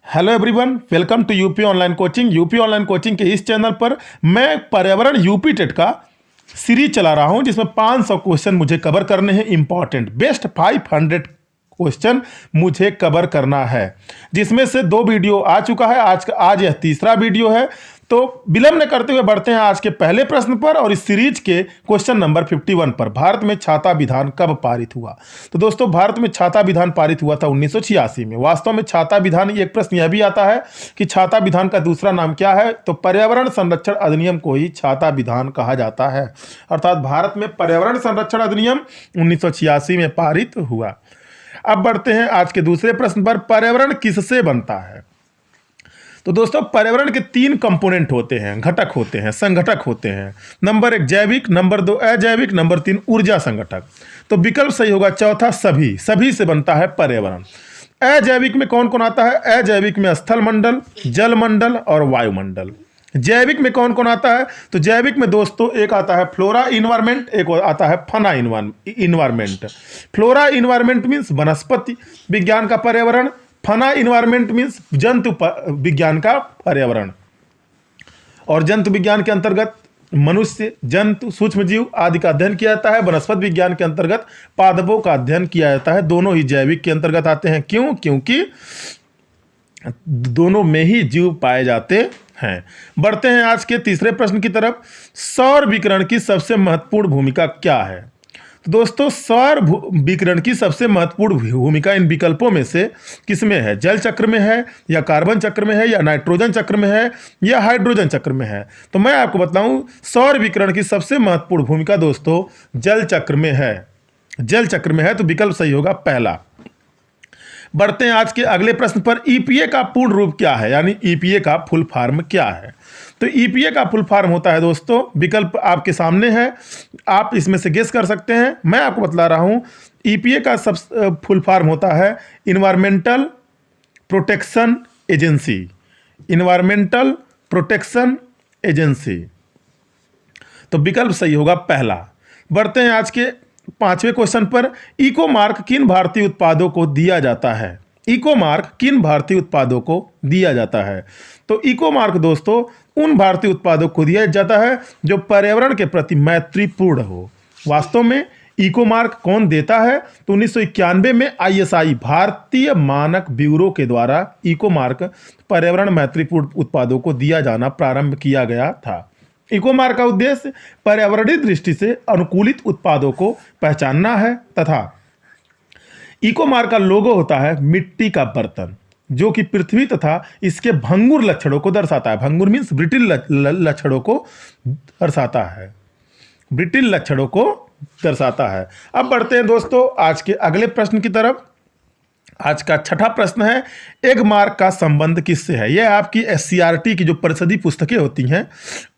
Hello everyone, welcome to UP online coaching. UP online coaching के इस channel पर मैं पर्यावरण यूपी टेट का सीरीज चला रहा हूं, जिसमें 500 क्वेश्चन मुझे कवर करने हैं। इंपॉर्टेंट बेस्ट 500 क्वेश्चन मुझे कवर करना है, जिसमें से 2 वीडियो आ चुका है। आज यह तीसरा वीडियो है। तो विलंब न करते हुए बढ़ते हैं आज के पहले प्रश्न पर और इस सीरीज के क्वेश्चन नंबर 51 पर। भारत में छाता विधान कब पारित हुआ? तो दोस्तों, भारत में छाता विधान पारित हुआ था 1986 में। वास्तव में छाता विधान, एक प्रश्न यह भी आता है कि छाता विधान का दूसरा नाम क्या है? तो पर्यावरण संरक्षण अधिनियम को ही छाता विधान कहा जाता है। अर्थात भारत में पर्यावरण संरक्षण अधिनियम 1986 में पारित हुआ। अब बढ़ते हैं आज के दूसरे प्रश्न पर। पर्यावरण किससे बनता है? तो दोस्तों, पर्यावरण के 3 कंपोनेंट होते हैं, घटक होते हैं, संघटक होते हैं। नंबर 1 जैविक, नंबर 2 अजैविक, नंबर 3 ऊर्जा संघटक। तो विकल्प सही होगा चौथा, सभी। सभी से बनता है पर्यावरण। अजैविक में कौन कौन आता है? अजैविक में स्थल मंडल, जल मंडल और वायुमंडल। जैविक में कौन कौन आता है? तो जैविक में दोस्तों एक आता है फ्लोरा इन्वायरमेंट, एक आता है फना इन्वायरमेंट। फ्लोरा इन्वायरमेंट मीन्स वनस्पति विज्ञान का पर्यावरण, फना इन्वायरमेंट मीन्स जंतु विज्ञान का पर्यावरण। और जंतु विज्ञान के अंतर्गत मनुष्य, जंतु, सूक्ष्म जीव आदि का अध्ययन किया जाता है। वनस्पति विज्ञान के अंतर्गत पादपों का अध्ययन किया जाता है। दोनों ही जैविक के अंतर्गत आते हैं। क्यों? क्योंकि दोनों में ही जीव पाए जाते हैं। बढ़ते हैं आज के तीसरे प्रश्न की तरफ। सौर विकिरण की सबसे महत्वपूर्ण भूमिका क्या है? तो दोस्तों, सौर विकिरण की सबसे महत्वपूर्ण भूमिका इन विकल्पों में से किसमें है? जल चक्र में है, या कार्बन चक्र में है, या नाइट्रोजन चक्र में है, या हाइड्रोजन चक्र में है? तो मैं आपको बताऊं, सौर विकिरण की सबसे महत्वपूर्ण भूमिका दोस्तों जल चक्र में है। जल चक्र में है, तो विकल्प सही होगा पहला। बढ़ते हैं आज के अगले प्रश्न पर। ईपीए का पूर्ण रूप क्या है, यानी ईपीए का फुल फॉर्म क्या है? तो ईपीए का फुल फॉर्म होता है दोस्तों, विकल्प आपके सामने है, आप इसमें से गेस कर सकते हैं। मैं आपको बतला रहा हूं, ईपीए का सब फुल फॉर्म होता है environmental protection agency. Environmental protection agency. तो विकल्प सही होगा पहला। बढ़ते हैं आज के 5वें क्वेश्चन पर। इको मार्क किन भारतीय उत्पादों को दिया जाता है? इको मार्क किन भारतीय उत्पादों को दिया जाता है? तो इको मार्क दोस्तों उन भारतीय उत्पादों को दिया जाता है जो पर्यावरण के प्रति मैत्रीपूर्ण हो। वास्तव में इको मार्क कौन देता है? तो 1991 में आईएसआई भारतीय मानक ब्यूरो के द्वारा इको मार्क पर्यावरण मैत्रीपूर्ण उत्पादों को दिया जाना प्रारंभ किया गया था। इको मार्क का उद्देश्य पर्यावरणीय दृष्टि से अनुकूलित उत्पादों को पहचानना है तथा इको मार्क का लोगो होता है मिट्टी का बर्तन, जो कि पृथ्वी तथा इसके भंगुर लक्षणों को दर्शाता है। भंगुर मीन्स ब्रिटिल लक्षणों को दर्शाता है। ब्रिटिल लक्षणों को दर्शाता है। अब बढ़ते हैं दोस्तों आज के अगले प्रश्न की तरफ। आज का छठा प्रश्न है, एग मार्क का संबंध किससे है? यह आपकी एससीईआरटी की जो परिषदीय पुस्तकें होती हैं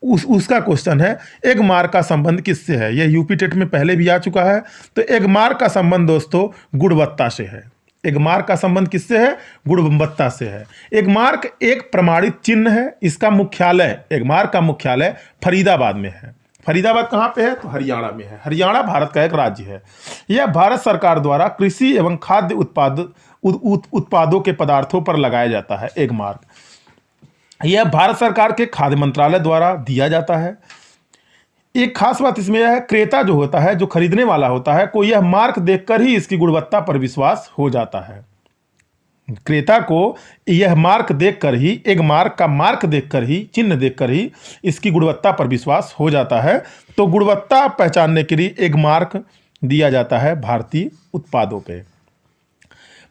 उसका क्वेश्चन है। एग मार्क का संबंध किससे है? यह यूपी टेट में पहले भी आ चुका है। तो एग मार्क का संबंध दोस्तों गुणवत्ता से है। एग मार्क का संबंध किससे है? गुणवत्ता से है। एग मार्क एक प्रमाणित चिन्ह है। इसका मुख्यालय, एग मार्क का मुख्यालय फरीदाबाद में है। फरीदाबाद कहाँ पे है? तो हरियाणा में है। हरियाणा भारत का एक राज्य है। यह भारत सरकार द्वारा कृषि एवं खाद्य उत्पादों के पदार्थों पर लगाया जाता है। एग मार्क यह भारत सरकार के खाद्य मंत्रालय द्वारा दिया जाता है। एक खास बात इसमें यह है, क्रेता जो होता है, जो खरीदने वाला होता है, को यह मार्क देखकर ही इसकी गुणवत्ता पर विश्वास हो जाता है। क्रेता को यह मार्क देखकर ही, एक मार्क का मार्क देखकर ही, चिन्ह देखकर ही इसकी गुणवत्ता पर विश्वास हो जाता है। तो गुणवत्ता पहचानने के लिए एक मार्क दिया जाता है भारतीय उत्पादों पे।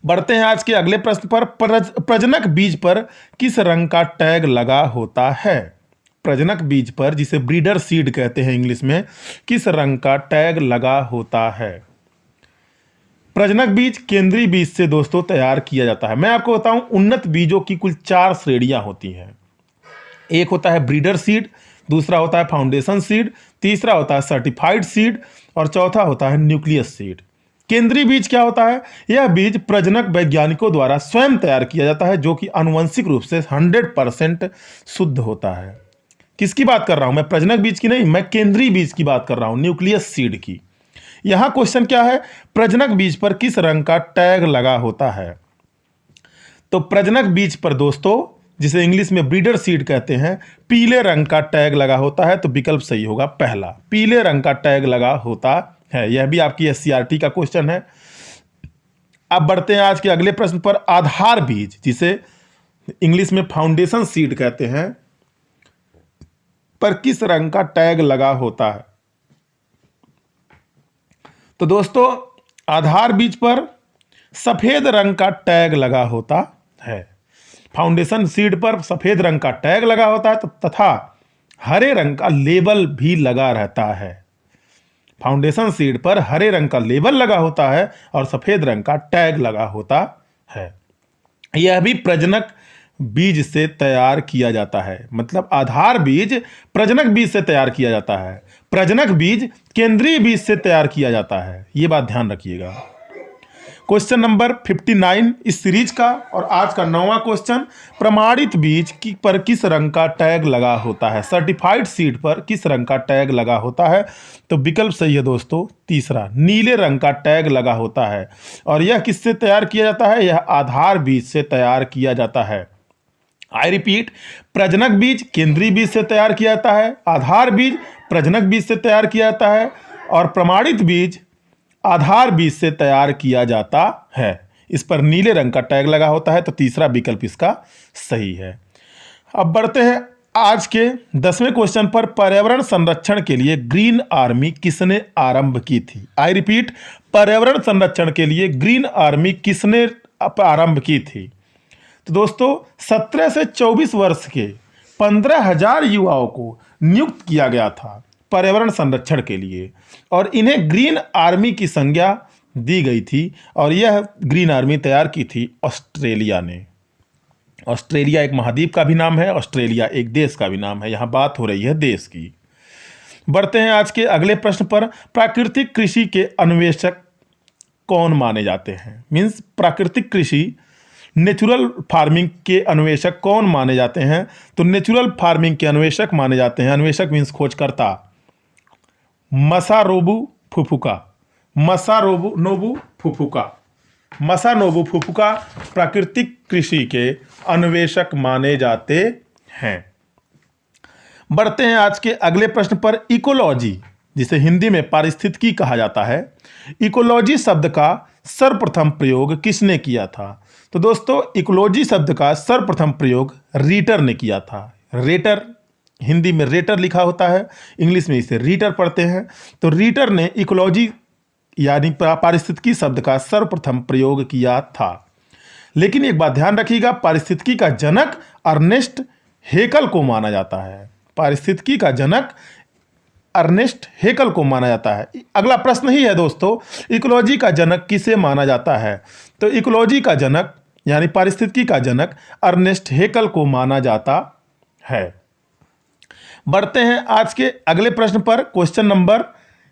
बढ़ते हैं आज के अगले प्रश्न पर। प्रजनक बीज पर किस रंग का टैग लगा होता है? प्रजनक बीज पर, जिसे ब्रीडर सीड कहते हैं इंग्लिश में, किस रंग का टैग लगा होता है? प्रजनक बीज केंद्रीय बीज से दोस्तों तैयार किया जाता है। मैं आपको बताऊं, उन्नत बीजों की कुल 4 श्रेणियां होती हैं। एक होता है ब्रीडर सीड, दूसरा होता है फाउंडेशन सीड, तीसरा होता है सर्टिफाइड सीड और चौथा होता है न्यूक्लियस सीड। केंद्रीय बीज क्या होता है? यह बीज प्रजनक वैज्ञानिकों द्वारा स्वयं तैयार किया जाता है, जो कि आनुवंशिक रूप से 100% शुद्ध होता है। किसकी बात कर रहा हूं मैं? प्रजनक बीज की नहीं, मैं केंद्रीय बीज की बात कर रहा हूं, न्यूक्लियस सीड की। यहां क्वेश्चन क्या है? प्रजनक बीज पर किस रंग का टैग लगा होता है? तो प्रजनक बीज पर दोस्तों, जिसे इंग्लिश में ब्रीडर सीड कहते हैं, पीले रंग का टैग लगा होता है। तो विकल्प सही होगा पहला, पीले रंग का टैग लगा होता है। यह भी आपकी एससीईआरटी का क्वेश्चन है। अब बढ़ते हैं आज के अगले प्रश्न पर। आधार बीज, जिसे इंग्लिश में फाउंडेशन सीड कहते हैं, पर किस रंग का टैग लगा होता है? तो दोस्तों, आधार बीज पर सफेद रंग का टैग लगा होता है। फाउंडेशन सीड पर सफेद रंग का टैग लगा होता है तथा हरे रंग का लेबल भी लगा रहता है। फाउंडेशन सीड पर हरे रंग का लेबल लगा होता है और सफेद रंग का टैग लगा होता है। यह भी प्रजनक बीज से तैयार किया जाता है। मतलब आधार बीज प्रजनक बीज से तैयार किया जाता है, प्रजनक बीज केंद्रीय बीज से तैयार किया जाता है। यह बात ध्यान रखिएगा। क्वेश्चन नंबर 59 इस सीरीज का और आज का 9वां क्वेश्चन, प्रमाणित बीज पर किस रंग का टैग लगा होता है? सर्टिफाइड सीड पर किस रंग का टैग लगा होता है? तो विकल्प सही है दोस्तों तीसरा, नीले रंग का टैग लगा होता है। और यह किससे तैयार किया जाता है? यह आधार बीज से तैयार किया जाता है। आई रिपीट, प्रजनक बीज केंद्रीय बीज से तैयार किया जाता है, आधार बीज प्रजनक बीज से तैयार किया जाता है और प्रमाणित बीज आधार बीज से तैयार किया जाता है। इस पर नीले रंग का टैग लगा होता है। तो तीसरा विकल्प इसका सही है। अब बढ़ते हैं आज के 10वें क्वेश्चन पर। पर्यावरण संरक्षण के लिए ग्रीन आर्मी किसने आरंभ की थी? आई रिपीट, पर्यावरण संरक्षण के लिए ग्रीन आर्मी किसने आरंभ की थी? तो दोस्तों, 17 से 24 वर्ष के 15,000 युवाओं को नियुक्त किया गया था पर्यावरण संरक्षण के लिए और इन्हें ग्रीन आर्मी की संज्ञा दी गई थी। और यह ग्रीन आर्मी तैयार की थी ऑस्ट्रेलिया ने। ऑस्ट्रेलिया एक महाद्वीप का भी नाम है, ऑस्ट्रेलिया एक देश का भी नाम है। यहाँ बात हो रही है देश की। बढ़ते हैं आज के अगले प्रश्न पर। प्राकृतिक कृषि के अन्वेषक कौन माने जाते हैं? मीन्स प्राकृतिक कृषि, नेचुरल फार्मिंग के अन्वेषक कौन माने जाते हैं? तो नेचुरल फार्मिंग के अन्वेषक माने जाते हैं, अन्वेषक मीन्स खोजकर्ता, मसानोबु फुफुका। मसानोबु फुफुका प्राकृतिक कृषि के अन्वेषक माने जाते हैं। बढ़ते हैं आज के अगले प्रश्न पर। इकोलॉजी, जिसे हिंदी में पारिस्थितिकी कहा जाता है, इकोलॉजी शब्द का सर्वप्रथम प्रयोग किसने किया था? तो दोस्तों, इकोलॉजी शब्द का सर्वप्रथम प्रयोग रीटर ने किया था। रेटर, हिंदी में रेटर लिखा होता है, इंग्लिश में इसे रीटर पढ़ते हैं। तो रीटर ने इकोलॉजी यानी पारिस्थितिकी शब्द का सर्वप्रथम प्रयोग किया था। लेकिन एक बात ध्यान रखिएगा, पारिस्थितिकी का जनक अर्नेस्ट हेकल को माना जाता है। पारिस्थितिकी का जनक अर्नेस्ट हेकल को माना जाता है। अगला प्रश्न ही है दोस्तों, इकोलॉजी का जनक किसे माना जाता है? तो इकोलॉजी का जनक यानी पारिस्थितिकी का जनक अर्नेस्ट हेकल को माना जाता है। बढ़ते हैं आज के अगले प्रश्न पर। क्वेश्चन नंबर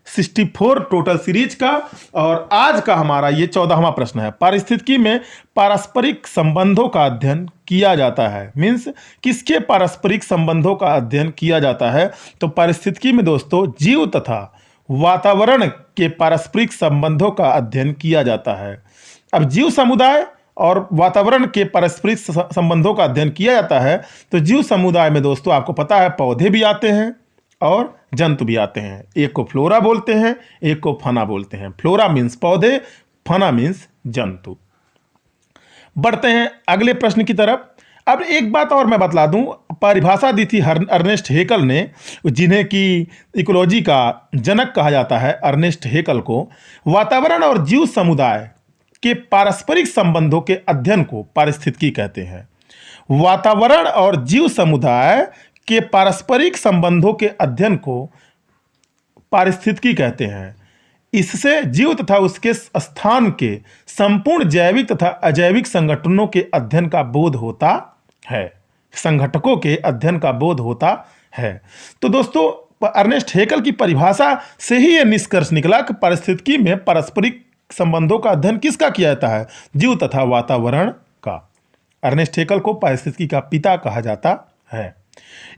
64 टोटल सीरीज का और आज का हमारा ये 14वां प्रश्न है। पारिस्थितिकी में पारस्परिक संबंधों का अध्ययन किया जाता है। मीन्स किसके पारस्परिक संबंधों का अध्ययन किया जाता है? तो पारिस्थितिकी में दोस्तों जीव तथा वातावरण के पारस्परिक संबंधों का अध्ययन किया जाता है। अब जीव समुदाय और वातावरण के पारस्परिक संबंधों का अध्ययन किया जाता है। तो जीव समुदाय में दोस्तों आपको पता है पौधे भी आते हैं और जंतु भी आते हैं। एक को फ्लोरा बोलते हैं, एक को फना बोलते हैं। फ्लोरा मीन्स पौधे, फना मीन्स जंतु। बढ़ते हैं अगले प्रश्न की तरफ। अब एक बात और मैं बतला दूं, परिभाषा दी थी अर्नेस्ट हेकल ने, जिन्हें कि इकोलॉजी का जनक कहा जाता है। अर्नेस्ट हेकल को वातावरण और जीव समुदाय के पारस्परिक संबंधों के अध्ययन को पारिस्थितिकी कहते हैं। वातावरण और जीव समुदाय के पारस्परिक संबंधों के अध्ययन को पारिस्थितिकी कहते हैं। इससे जीव तथा उसके स्थान के संपूर्ण जैविक तथा अजैविक संगठनों के अध्ययन का बोध होता है। संगठकों के अध्ययन का बोध होता है। तो दोस्तों, अर्नेस्ट हेकल की परिभाषा से ही यह निष्कर्ष निकला कि पारिस्थितिकी में पारस्परिक संबंधों का अध्ययन किसका किया जाता है? जीव तथा वातावरण का। अर्नेस्ट हेकल को पारिस्थितिकी का पिता कहा जाता है।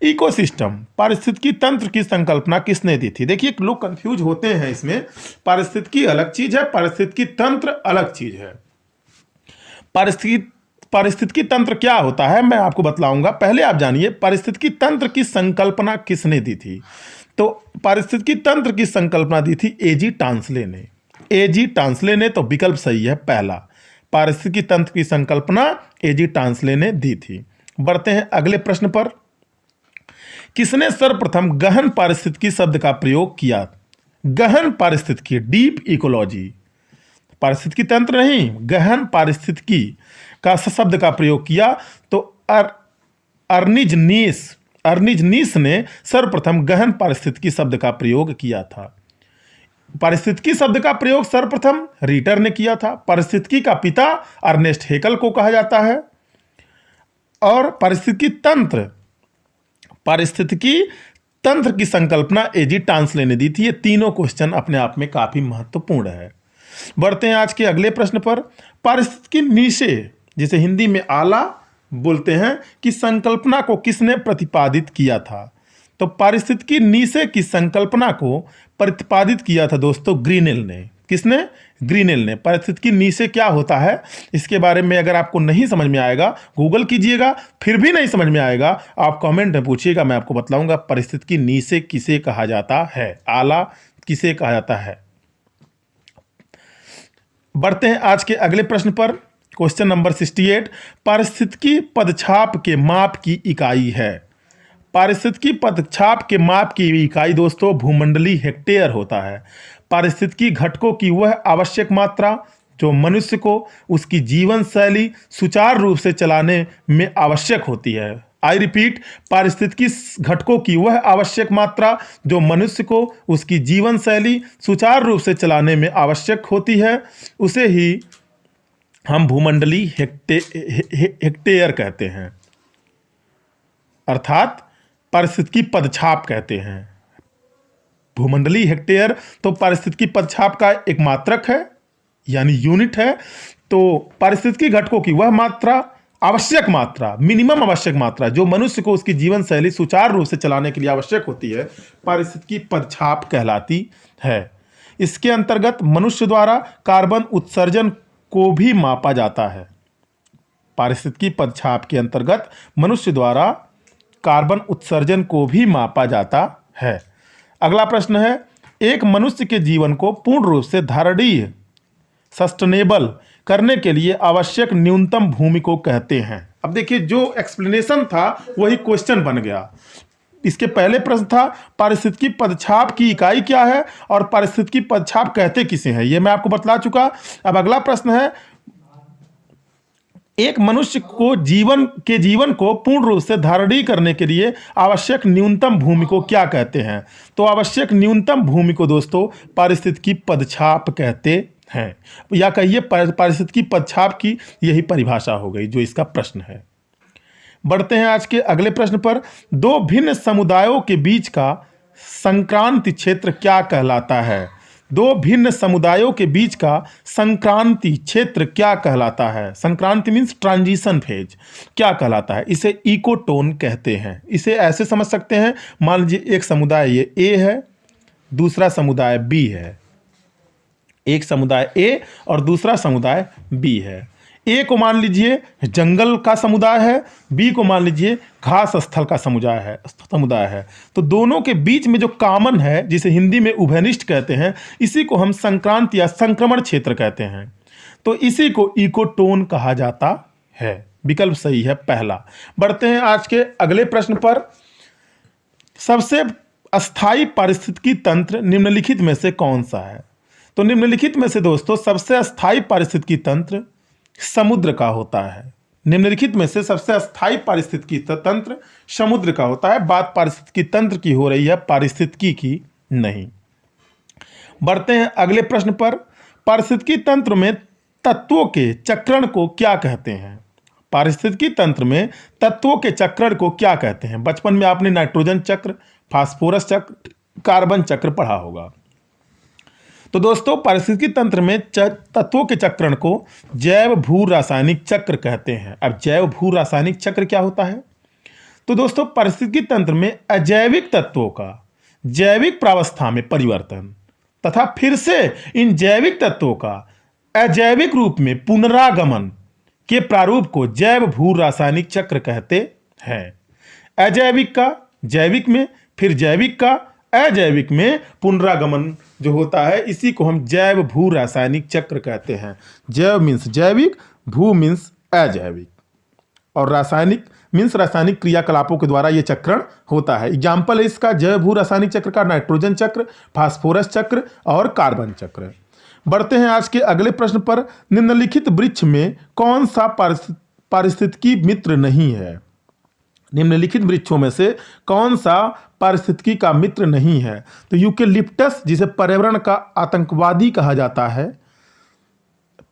इकोसिस्टम, पारिस्थितिकी तंत्र की संकल्पना किसने दी थी? देखिए, लोग कंफ्यूज होते हैं इसमें। पारिस्थितिकी अलग चीज है, पारिस्थितिकी तंत्र अलग चीज है। पारिस्थितिकी तंत्र क्या होता है मैं आपको बतलाऊंगा। पहले आप जानिए पारिस्थितिकी तंत्र की संकल्पना किसने दी थी। तो पारिस्थितिकी तंत्र की संकल्पना दी थी एजी टांसले ने। एजी टांसले ने, तो विकल्प सही है पहला। पारिस्थितिकी तंत्र की संकल्पना एजी टांसले ने दी थी। बढ़ते हैं अगले प्रश्न पर। किसने सर्वप्रथम गहन पारिस्थितिकी शब्द का प्रयोग किया। गहन पारिस्थितिकी, डीप इकोलॉजी, पारिस्थितिकी तंत्र नहीं, गहन पारिस्थितिकी का शब्द का प्रयोग किया तो अर्निज नीस ने सर्वप्रथम गहन पारिस्थितिकी शब्द का प्रयोग किया था। पारिस्थितिकी शब्द का प्रयोग सर्वप्रथम रीटर ने किया था। पारिस्थितिकी का पिता अर्नेस्ट हेकल को कहा जाता है। और पारिस्थितिकी तंत्र की संकल्पना एजी टांसले ने दी थी। ये तीनों क्वेश्चन अपने आप में काफी महत्वपूर्ण है। बढ़ते हैं आज के अगले प्रश्न पर। पारिस्थितिकी नीचे, जिसे हिंदी में आला बोलते हैं, कि संकल्पना को किसने प्रतिपादित किया था। तो पारिस्थितिकी नीचे की संकल्पना को प्रतिपादित किया था दोस्तों ग्रीनेल ने। किसने? ग्रीनेल ने। पारिस्थितिकी नीचे क्या होता है इसके बारे में अगर आपको नहीं समझ में आएगा गूगल कीजिएगा, फिर भी नहीं समझ में आएगा आप कमेंट में पूछिएगा, मैं आपको बतलाऊंगा पारिस्थितिकी नीचे किसे कहा जाता है, आला किसे कहा जाता है। बढ़ते हैं आज के अगले प्रश्न पर। Question number 68। पारिस्थितिकी पदछाप के माप की इकाई है। पारिस्थितिकी पदछाप के माप की इकाई दोस्तों भूमंडलीय हेक्टेयर होता है। पारिस्थितिकी घटकों की वह आवश्यक मात्रा जो मनुष्य को उसकी जीवन शैली सुचारू रूप से चलाने में आवश्यक होती है। आई रिपीट, पारिस्थितिकी घटकों की वह आवश्यक मात्रा जो मनुष्य को उसकी जीवन शैली सुचारू रूप से चलाने में आवश्यक होती है, उसे ही हम भूमंडलीय हेक्टेयर कहते हैं, अर्थात पारिस्थितिकी पदछाप कहते हैं। भूमंडलीय हेक्टेयर तो पारिस्थितिकी पदछाप का एक मात्रक है यानी यूनिट है। तो पारिस्थितिकी घटकों की वह मात्रा, आवश्यक मात्रा, मिनिमम आवश्यक मात्रा जो मनुष्य को उसकी जीवन शैली सुचारू रूप से चलाने के लिए आवश्यक होती है, पारिस्थितिकी पदछाप कहलाती है। इसके अंतर्गत मनुष्य द्वारा कार्बन उत्सर्जन को भी मापा जाता है। पारिस्थितिकी पदछाप के अंतर्गत मनुष्य द्वारा कार्बन उत्सर्जन को भी मापा जाता है। अगला प्रश्न है, एक मनुष्य के जीवन को पूर्ण रूप से धारणीय सस्टेनेबल करने के लिए आवश्यक न्यूनतम भूमि को कहते हैं। अब देखिए जो एक्सप्लेनेशन था वही क्वेश्चन बन गया। इसके पहले प्रश्न था पारिस्थितिकी पदछाप की इकाई क्या है और पारिस्थितिकी पदछाप कहते किसे हैं, ये मैं आपको बतला चुका। अब अगला प्रश्न है, एक मनुष्य को जीवन को पूर्ण रूप से धारणीय करने के लिए आवश्यक न्यूनतम भूमि को क्या कहते हैं। तो आवश्यक न्यूनतम भूमि को दोस्तों पारिस्थितिकी पदछाप कहते हैं, या कहिए पारिस्थितिकी पदछाप की यही परिभाषा हो गई जो इसका प्रश्न है। बढ़ते हैं आज के अगले प्रश्न पर। दो भिन्न समुदायों के बीच का संक्रांति क्षेत्र क्या कहलाता है। दो भिन्न समुदायों के बीच का संक्रांति क्षेत्र क्या कहलाता है। संक्रांति मीन्स ट्रांजिशन फेज, क्या कहलाता है। इसे इकोटोन कहते हैं। इसे ऐसे समझ सकते हैं, मान लीजिए एक समुदाय ये ए है, दूसरा समुदाय बी है। एक समुदाय ए और दूसरा समुदाय बी है। ए को मान लीजिए जंगल का समुदाय है, बी को मान लीजिए घास स्थल का समुदाय है। तो दोनों के बीच में जो कॉमन है, जिसे हिंदी में उभयनिष्ठ कहते हैं, इसी को हम संक्रांति या संक्रमण क्षेत्र कहते हैं। तो इसी को इकोटोन कहा जाता है। विकल्प सही है पहला। बढ़ते हैं आज के अगले प्रश्न पर। सबसे अस्थायी पारिस्थितिकी तंत्र निम्नलिखित में से कौन सा है। तो निम्नलिखित में से दोस्तों सबसे अस्थायी पारिस्थितिकी तंत्र समुद्र का होता है। निम्नलिखित में से सबसे अस्थायी पारिस्थितिकी तंत्र समुद्र का होता है। बात पारिस्थितिकी तंत्र की हो रही है, पारिस्थितिकी की नहीं। बढ़ते हैं अगले प्रश्न पर। पारिस्थितिकी तंत्र में तत्वों के चक्रण को क्या कहते हैं। पारिस्थितिकी तंत्र में तत्वों के चक्रण को क्या कहते हैं। बचपन में आपने नाइट्रोजन चक्र, फास्फोरस चक्र, कार्बन चक्र पढ़ा होगा। तो दोस्तों पारिस्थितिकी तंत्र में तत्वों के चक्रण को जैव भू रासायनिक चक्र कहते हैं। अब जैव भू रासायनिक चक्र क्या होता है। तो दोस्तों पारिस्थितिकी तंत्र में अजैविक तत्वों का जैविक प्रावस्था में परिवर्तन तथा फिर से इन जैविक तत्वों का अजैविक रूप में पुनरागमन के प्रारूप को जैव भू रासायनिक चक्र कहते हैं। अजैविक का जैविक में, फिर जैविक का अजैविक में पुनरागमन जो होता है, इसी को हम जैव भू रासायनिक चक्र कहते हैं। जैव मीन्स जैविक, भू मीन्स अजैविक, और रासायनिक मीन्स रासायनिक क्रियाकलापों के द्वारा यह चक्रण होता है। एग्जाम्पल है इसका जैव भू रासायनिक चक्र का नाइट्रोजन चक्र, फास्फोरस चक्र और कार्बन चक्र। बढ़ते हैं आज के अगले प्रश्न पर। निम्नलिखित वृक्ष में कौन सा पारिस्थितिकी मित्र नहीं है? निम्नलिखित वृक्षों में से कौन सा पारिस्थितिकी का मित्र नहीं है? तो यूकेलिप्टस, जिसे पर्यावरण का आतंकवादी कहा जाता है,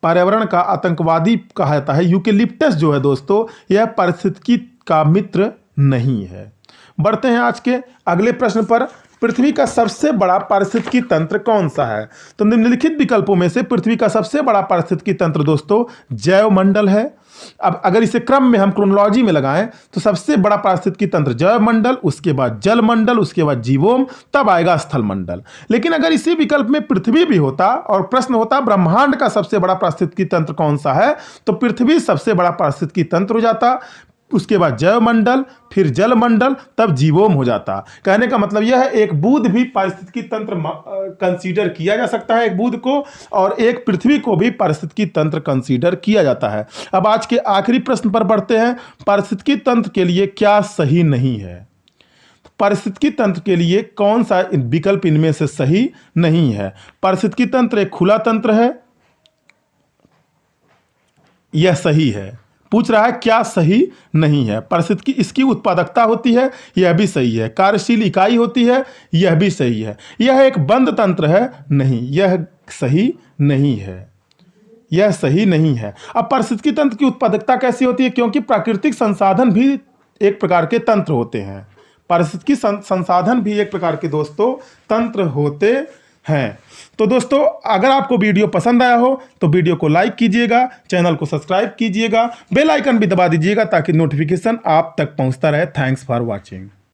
पर्यावरण का आतंकवादी कहा जाता है, यूकेलिप्टस जो है दोस्तों, यह पारिस्थितिकी का मित्र नहीं है। बढ़ते हैं आज के अगले प्रश्न पर। पृथ्वी का सबसे बड़ा पारिस्थितिकी तंत्र कौन सा है? तो निम्नलिखित विकल्पों में से पृथ्वी का सबसे बड़ा पारिस्थितिकी तंत्र दोस्तों जैव मंडल है। अब अगर इसे क्रम में हम क्रोनोलॉजी में लगाएं तो सबसे बड़ा पारिस्थितिकी तंत्र जैव मंडल, उसके बाद जल मंडल, उसके बाद जीवोम, तब आएगा स्थल मंडल। लेकिन अगर इसी विकल्प में पृथ्वी भी होता और प्रश्न होता ब्रह्मांड का सबसे बड़ा पारिस्थितिकी तंत्र कौन सा है, तो पृथ्वी सबसे बड़ा पारिस्थितिकी तंत्र हो जाता, उसके बाद जैव मंडल, फिर जल मंडल, तब जीवोम हो जाता। कहने का मतलब यह है एक बुध भी पारिस्थितिकी तंत्र कंसीडर किया जा सकता है, एक बुध को, और एक पृथ्वी को भी पारिस्थितिकी तंत्र कंसीडर किया जाता है। अब आज के आखिरी प्रश्न पर बढ़ते हैं। पारिस्थितिकी तंत्र के लिए क्या सही नहीं है? पारिस्थितिकी तंत्र के लिए कौन सा विकल्प इनमें से सही नहीं है? पारिस्थितिकी तंत्र एक खुला तंत्र है, यह सही है। पूछ रहा है क्या सही नहीं है? पारिस्थितिकी, इसकी उत्पादकता होती है, यह भी सही है। कार्यशील इकाई होती है, यह भी सही है। यह एक बंद तंत्र है, नहीं, यह सही नहीं है, यह सही नहीं है। अब पारिस्थितिकी तंत्र की उत्पादकता कैसी होती है? क्योंकि प्राकृतिक संसाधन भी एक प्रकार के तंत्र होते हैं, पारिस्थितिकी संसाधन भी एक प्रकार के दोस्तों तंत्र होते हैं। तो दोस्तों अगर आपको वीडियो पसंद आया हो तो वीडियो को लाइक कीजिएगा, चैनल को सब्सक्राइब कीजिएगा, बेल आइकन भी दबा दीजिएगा ताकि नोटिफिकेशन आप तक पहुंचता रहे। Thanks for watching.